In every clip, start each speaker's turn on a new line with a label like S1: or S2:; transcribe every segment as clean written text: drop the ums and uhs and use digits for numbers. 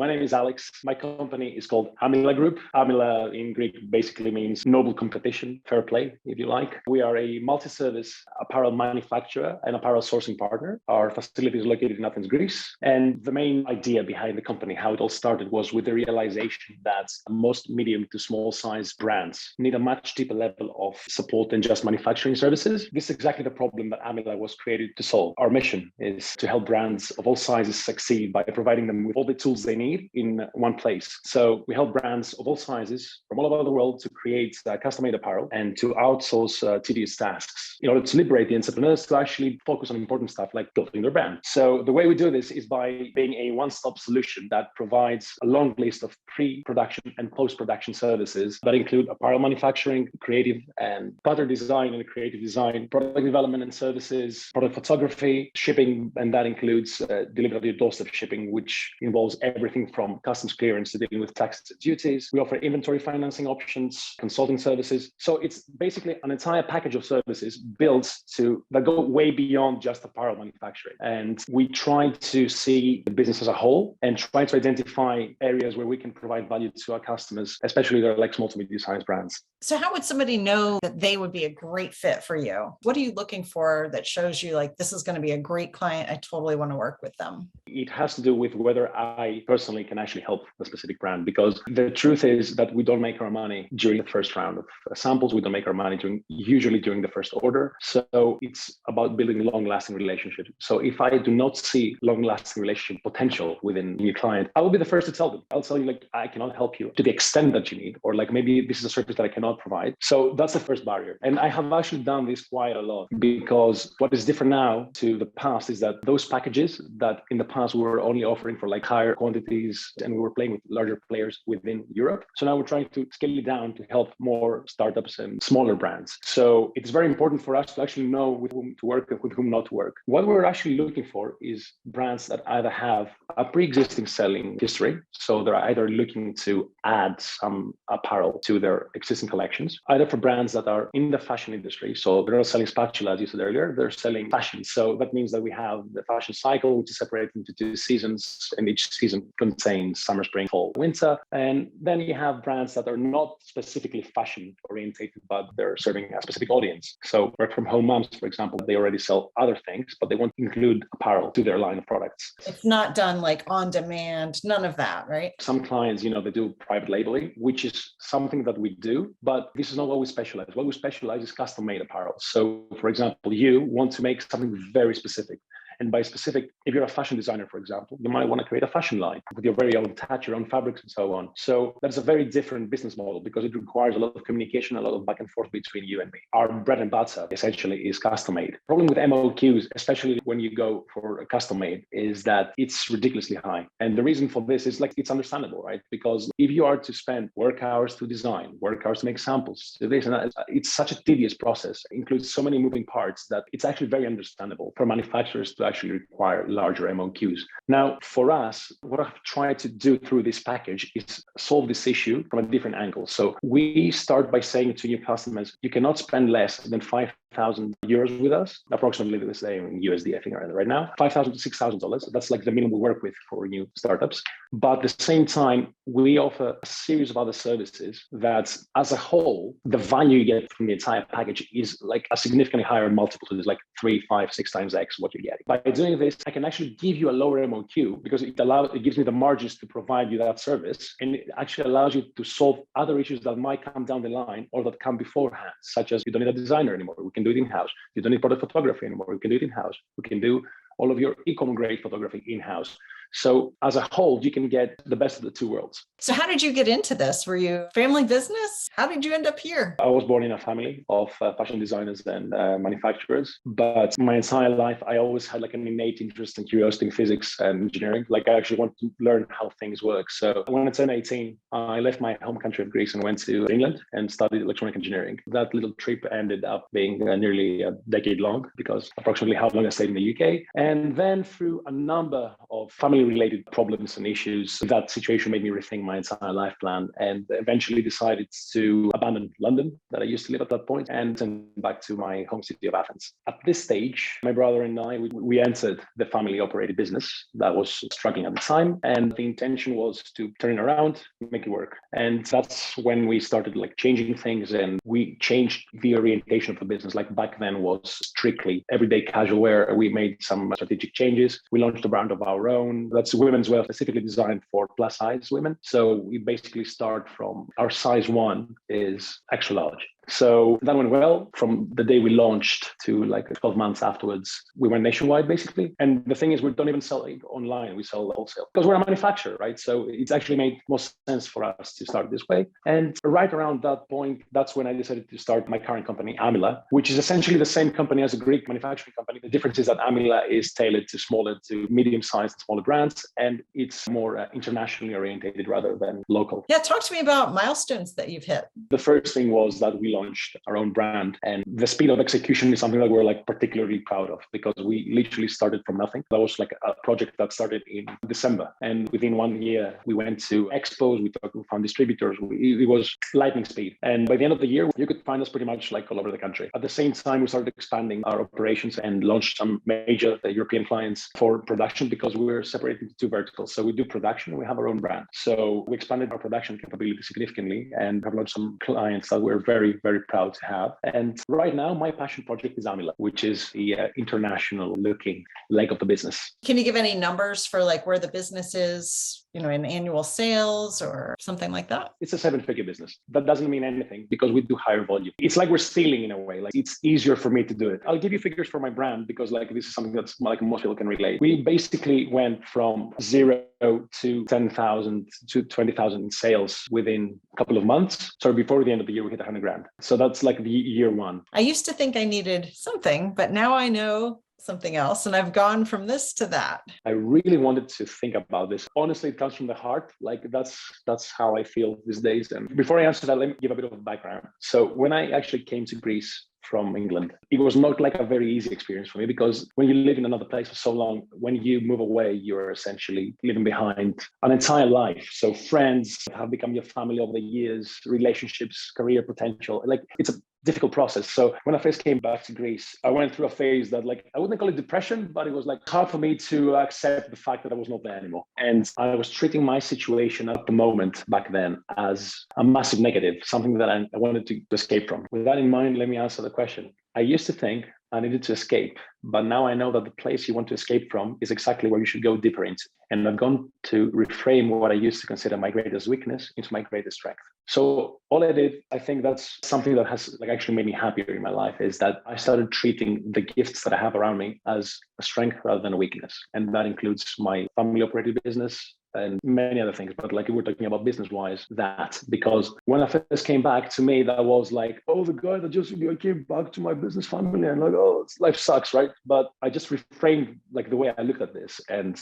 S1: My name is Alex. My company is called Amilla Group. Amilla in Greek basically means noble competition, fair play, if you like. We are a multi-service apparel manufacturer and apparel sourcing partner. Our facility is located in Athens, Greece. And the main idea behind the company, how it all started, was with the realization that most medium to small size brands need a much deeper level of support than just manufacturing services. This is exactly the problem that Amilla was created to solve. Our mission is to help brands of all sizes succeed by providing them with all the tools they need in one place. So we help brands of all sizes from all over the world to create custom-made apparel and to outsource tedious tasks in order to liberate the entrepreneurs to actually focus on important stuff like building their brand. So the way we do this is by being a one-stop solution that provides a long list of pre-production and post-production services that include apparel manufacturing, creative and pattern design and creative design, product development and services, product photography, shipping, and that includes delivery of your doorstep shipping, which involves everything from customs clearance to dealing with taxes and duties. We offer inventory financing options, consulting services. So it's basically an entire package of services built that go way beyond just apparel manufacturing. And we try to see the business as a whole and try to identify areas where we can provide value to our customers, especially they're like small to medium-sized brands.
S2: So how would somebody know that they would be a great fit for you? What are you looking for that shows you like, this is going to be a great client, I totally want to work with them?
S1: It has to do with whether I personally can actually help a specific brand, because the truth is that we don't make our money during the first round of samples. We don't make our money usually during the first order. So it's about building long-lasting relationships. So if I do not see long-lasting relationship potential within a new client, I will be the first to tell them. I'll tell you, like, I cannot help you to the extent that you need, or like maybe this is a service that I cannot provide. So that's the first barrier. And I have actually done this quite a lot, because what is different now to the past is that those packages that in the past we were only offering for like higher quantities and we were playing with larger players within Europe. So now we're trying to scale it down to help more startups and smaller brands. So it's very important for us to actually know with whom to work and with whom not to work. What we're actually looking for is brands that either have a pre-existing selling history. So they're either looking to add some apparel to their existing collections, either for brands that are in the fashion industry. So they're not selling spatula, as you said earlier, they're selling fashion. So that means that we have the fashion cycle, which is separated into 2 seasons, and each season contains summer, spring, fall, winter. And then you have brands that are not specifically fashion orientated, but they're serving a specific audience. So work from home moms, for example, they already sell other things, but they want to include apparel to their line of products.
S2: It's not done like on demand, none of that, right?
S1: Some clients, they do private labeling, which is something that we do, but this is not what we specialize. What we specialize is custom made apparel. So for example, you want to make something very specific. And by specific, if you're a fashion designer, for example, you might want to create a fashion line with your very own touch, your own fabrics and so on. So that's a very different business model because it requires a lot of communication, a lot of back and forth between you and me. Our bread and butter essentially is custom made. Problem with MOQs, especially when you go for a custom made, is that it's ridiculously high. And the reason for this is it's understandable, right? Because if you are to spend work hours to design, work hours to make samples, to this and that, it's such a tedious process. It includes so many moving parts that it's actually very understandable for manufacturers to actually require larger MOQs. Now, for us, what I've tried to do through this package is solve this issue from a different angle. So we start by saying to new customers, you cannot spend less than 5,000 euros with us, approximately the same in USD, I think, right now, $5,000 to $6,000. That's like the minimum we work with for new startups. But at the same time, we offer a series of other services that, as a whole, the value you get from the entire package is like a significantly higher multiple to this, like 3, 5, 6 times X what you're getting. By doing this, I can actually give you a lower MOQ because it gives me the margins to provide you that service. And it actually allows you to solve other issues that might come down the line or that come beforehand, such as you don't need a designer anymore. We can do it in-house. You don't need product photography anymore. We can do it in-house. We can do all of your e-com grade photography in-house. So as a whole, you can get the best of the 2 worlds.
S2: So how did you get into this? Were you family business? How did you end up here?
S1: I was born in a family of fashion designers and manufacturers, but my entire life, I always had like an innate interest and curiosity in physics and engineering. Like I actually wanted to learn how things work. So when I turned 18, I left my home country of Greece and went to England and studied electronic engineering. That little trip ended up being nearly a decade long because approximately how long I stayed in the UK. And then through a number of family family-related problems and issues. That situation made me rethink my entire life plan, and eventually decided to abandon London, that I used to live at that point, and turn back to my home city of Athens. At this stage, my brother and I, we entered the family-operated business that was struggling at the time, and the intention was to turn it around, make it work. And that's when we started like changing things, and we changed the orientation of the business. Like back then was strictly everyday casual wear. We made some strategic changes. We launched a brand of our own that's women's wear, specifically designed for plus size women. So we basically start from our size 1 is extra large. So that went well. From the day we launched to like 12 months afterwards, we went nationwide basically. And the thing is, we don't even sell it online. We sell wholesale because we're a manufacturer, right? So it's actually made most sense for us to start this way. And right around that point, that's when I decided to start my current company, Amilla, which is essentially the same company as a Greek manufacturing company. The difference is that Amilla is tailored to smaller to medium-sized, smaller brands, and it's more internationally oriented rather than local.
S2: Yeah, talk to me about milestones that you've hit.
S1: The first thing was that we launched our own brand, and the speed of execution is something that we're like particularly proud of, because we literally started from nothing. That was like a project that started in December, and within 1 year we went to expos, we found distributors. It was lightning speed, and by the end of the year you could find us pretty much like all over the country. At the same time, we started expanding our operations and launched some major European clients for production, because we were separated into 2 verticals. So we do production and we have our own brand. So we expanded our production capability significantly and have launched some clients that we're very, very proud to have. And right now, my passion project is Amilla, which is the international looking leg of the business.
S2: Can you give any numbers for like where the business is, in annual sales or something like that?
S1: It's a 7-figure business. That doesn't mean anything because we do higher volume. It's like we're stealing in a way. Like it's easier for me to do it. I'll give you figures for my brand because like this is something that's like most people can relate. We basically went from 0 to 10,000 to 20,000 in sales within a couple of months. So before the end of the year, we hit 100 grand. So that's like the year 1.
S2: I used to think I needed something, but now I know something else, and I've gone from this to that.
S1: I really wanted to think about this. Honestly, it comes from the heart. Like that's how I feel these days. And before I answer that, let me give a bit of a background. So when I actually came to Greece from England, it was not like a very easy experience for me, because when you live in another place for so long, when you move away, you're essentially leaving behind an entire life. So friends have become your family over the years, relationships, career potential. Like it's a difficult process. So when I first came back to Greece, I went through a phase that like, I wouldn't call it depression, but it was like hard for me to accept the fact that I was not there anymore. And I was treating my situation at the moment back then as a massive negative, something that I wanted to escape from. With that in mind, let me answer the question. I used to think I needed to escape, but now I know that the place you want to escape from is exactly where you should go deeper into. And I've gone to reframe what I used to consider my greatest weakness into my greatest strength. So all I did, I think that's something that has like actually made me happier in my life, is that I started treating the gifts that I have around me as a strength rather than a weakness. And that includes my family operated business and many other things. But like if we're talking about business-wise, that, because when I first came back, to me, that was like, oh, the guy that just came back to my business family and like, oh, life sucks, right? But I just reframed like the way I looked at this and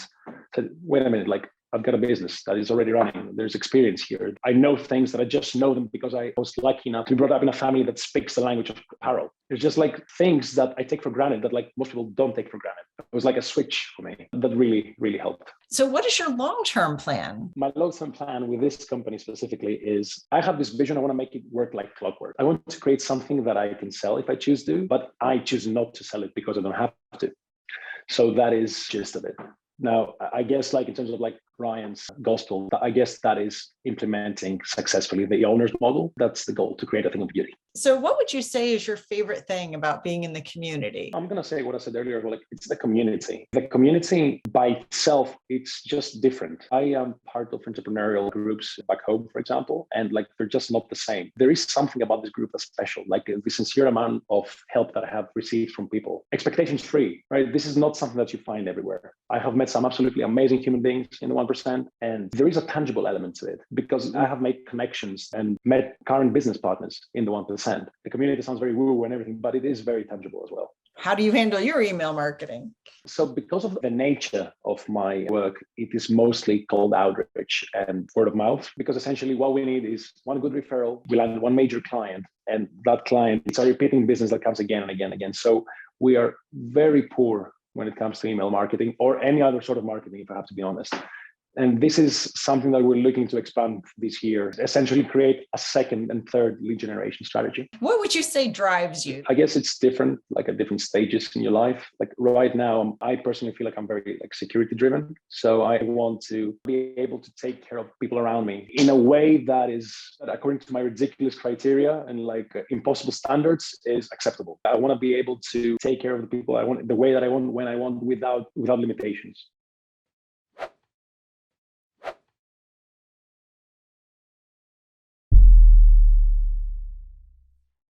S1: said, wait a minute, like I've got a business that is already running. There's experience here. I know things that I just know them because I was lucky enough to be brought up in a family that speaks the language of apparel. There's just like things that I take for granted that like most people don't take for granted. It was like a switch for me that really, really helped.
S2: So what is your long-term plan?
S1: My long-term plan with this company specifically is I have this vision. I want to make it work like clockwork. I want to create something that I can sell if I choose to, but I choose not to sell it because I don't have to. So that is just a bit. Now, I guess like in terms of like Ryan's gospel, I guess that is implementing successfully the owner's model. That's the goal, to create a thing of beauty.
S2: So what would you say is your favorite thing about being in the community?
S1: I'm going to say what I said earlier, like it's the community. The community by itself, it's just different. I am part of entrepreneurial groups back home, for example, and like they're just not the same. There is something about this group that's special, like the sincere amount of help that I have received from people. Expectations free, right? This is not something that you find everywhere. I have met some absolutely amazing human beings in the 1%, and there is a tangible element to it because I have made connections and met current business partners in the 1%. The community sounds very woo and everything, but it is very tangible as well.
S2: How do you handle your email marketing?
S1: So because of the nature of my work, it is mostly cold outreach and word of mouth, because essentially what we need is one good referral. We land one major client, and that client, it's a repeating business that comes again and again and again. So we are very poor when it comes to email marketing or any other sort of marketing, if I have to be honest. And this is something that we're looking to expand this year, essentially create a second and third lead generation strategy.
S2: What would you say drives you?
S1: I guess it's different, like at different stages in your life. Like right now, I personally feel like I'm very like security driven. So I want to be able to take care of people around me in a way that is, according to my ridiculous criteria and like impossible standards, is acceptable. I want to be able to take care of the people I want, the way that I want, when I want, without limitations.